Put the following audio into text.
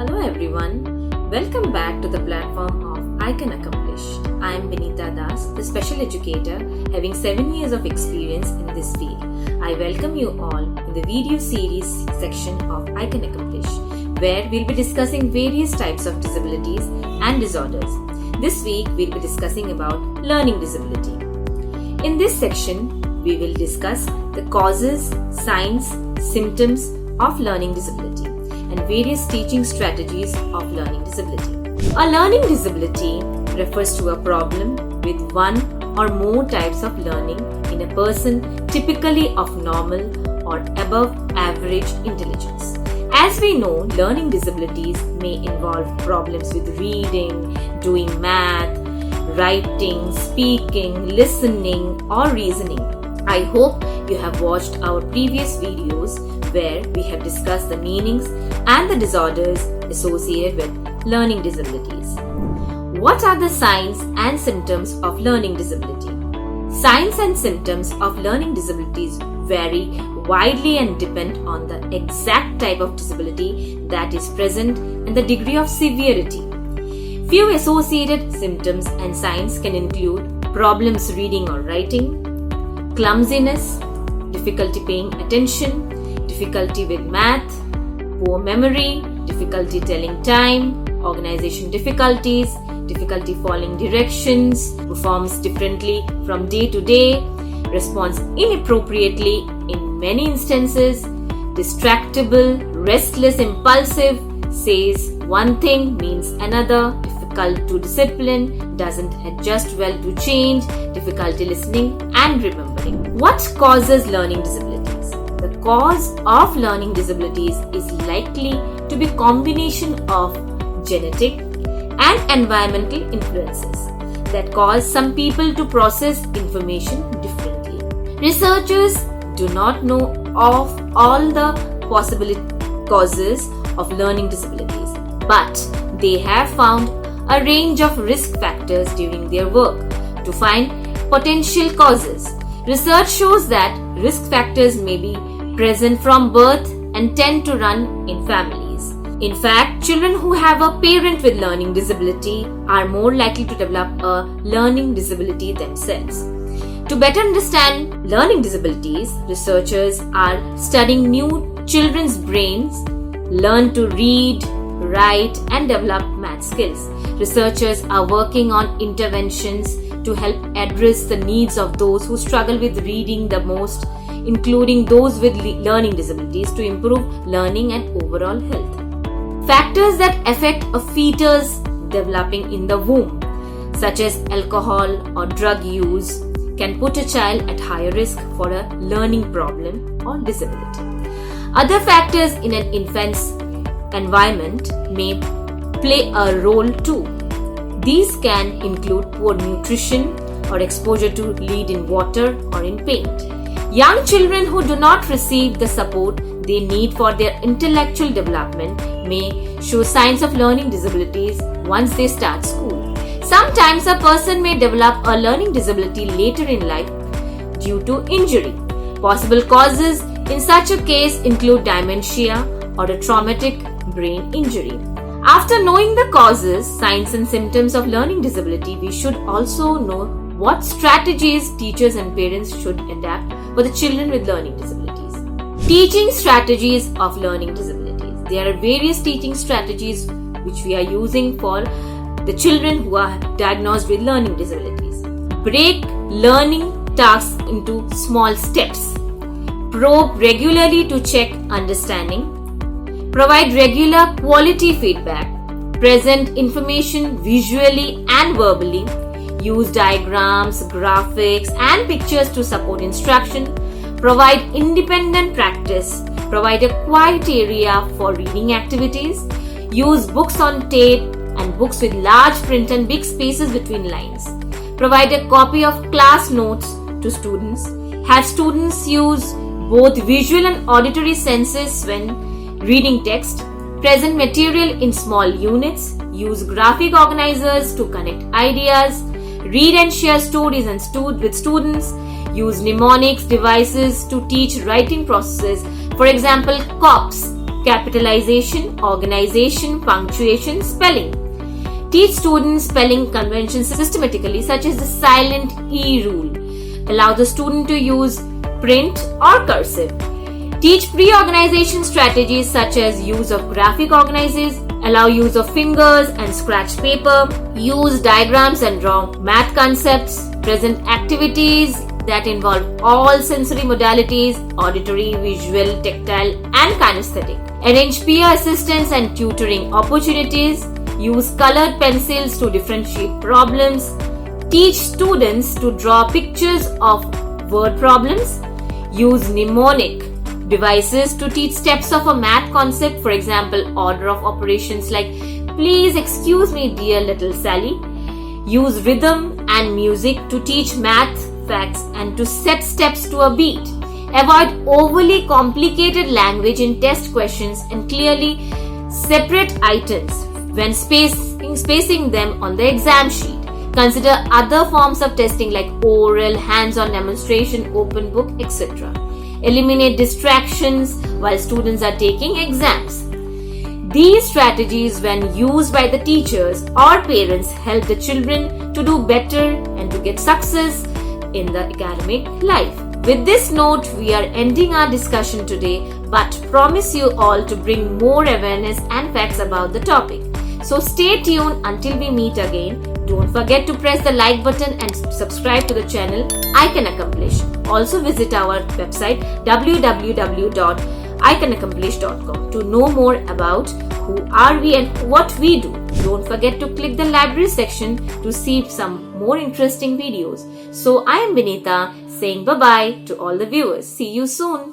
Hello everyone, welcome back to the platform of I Can Accomplish. I am Vinita Das, the special educator having 7 years of experience in this field. I welcome you all in the video series section of I Can Accomplish, where we'll be discussing various types of disabilities and disorders. This week we'll be discussing about learning disability. In this section, we will discuss the causes, signs, symptoms of learning disability and various teaching strategies of learning disability. A learning disability refers to a problem with one or more types of learning in a person typically of normal or above average intelligence. As we know, learning disabilities may involve problems with reading, doing math, writing, speaking, listening, or reasoning. I hope you have watched our previous videos where we have discussed the meanings and the disorders associated with learning disabilities. What are the signs and symptoms of learning disability? Signs and symptoms of learning disabilities vary widely and depend on the exact type of disability that is present and the degree of severity. Few associated symptoms and signs can include problems reading or writing, clumsiness, difficulty paying attention, difficulty with math, poor memory, difficulty telling time, organization difficulties, difficulty following directions, performs differently from day to day, responds inappropriately in many instances, distractible, restless, impulsive, says one thing means another, difficult to discipline, doesn't adjust well to change, difficulty listening and remembering. What causes learning disabilities? The cause of learning disabilities is likely to be a combination of genetic and environmental influences that cause some people to process information differently. Researchers do not know of all the possible causes of learning disabilities, but they have found a range of risk factors during their work to find potential causes. Research shows that risk factors may be present from birth and tend to run in families. In fact, children who have a parent with learning disability are more likely to develop a learning disability themselves. To better understand learning disabilities, researchers are studying new children's brains, learn to read, write, and develop math skills. Researchers are working on interventions to help address the needs of those who struggle with reading the most, including those with learning disabilities, to improve learning and overall health. Factors that affect a fetus developing in the womb, such as alcohol or drug use, can put a child at higher risk for a learning problem or disability. Other factors in an infant's environment may play a role too. These can include poor nutrition or exposure to lead in water or in paint. Young children who do not receive the support they need for their intellectual development may show signs of learning disabilities once they start school. Sometimes a person may develop a learning disability later in life due to injury. Possible causes in such a case include dementia or a traumatic brain injury. After knowing the causes, signs and symptoms of learning disability, we should also know what strategies teachers and parents should adapt for the children with learning disabilities. Teaching strategies of learning disabilities. There are various teaching strategies which we are using for the children who are diagnosed with learning disabilities. Break learning tasks into small steps. Probe regularly to check understanding. Provide regular quality feedback. Present information visually and verbally. Use diagrams, graphics, and pictures to support instruction. Provide independent practice. Provide a quiet area for reading activities. Use books on tape and books with large print and big spaces between lines. Provide a copy of class notes to students. Have students use both visual and auditory senses when reading text. Present material in small units. Use graphic organizers to connect ideas. Read and share stories with students. Use mnemonics devices to teach writing processes. For example, COPS, capitalization, organization, punctuation, spelling. Teach students spelling conventions systematically, such as the silent E rule. Allow the student to use print or cursive. Teach pre-organization strategies such as use of graphic organizers, allow use of fingers and scratch paper, use diagrams and draw math concepts, present activities that involve all sensory modalities, auditory, visual, tactile and kinesthetic. Arrange peer assistance and tutoring opportunities, use colored pencils to differentiate problems, teach students to draw pictures of word problems, use mnemonic devices to teach steps of a math concept, for example, order of operations like please excuse me dear little Sally. Use rhythm and music to teach math facts and to set steps to a beat. Avoid overly complicated language in test questions and clearly separate items when spacing them on the exam sheet. Consider other forms of testing like oral, hands-on demonstration, open book, etc. Eliminate distractions while students are taking exams. These strategies, when used by the teachers or parents, help the children to do better and to get success in the academic life. With this note, we are ending our discussion today, but promise you all to bring more awareness and facts about the topic. So stay tuned until we meet again. Don't forget to press the like button and subscribe to the channel I Can Accomplish. Also visit our website www.icanaccomplish.com to know more about who are we and what we do. Don't forget to click the library section to see some more interesting videos. So I am Vinita saying bye-bye to all the viewers. See you soon.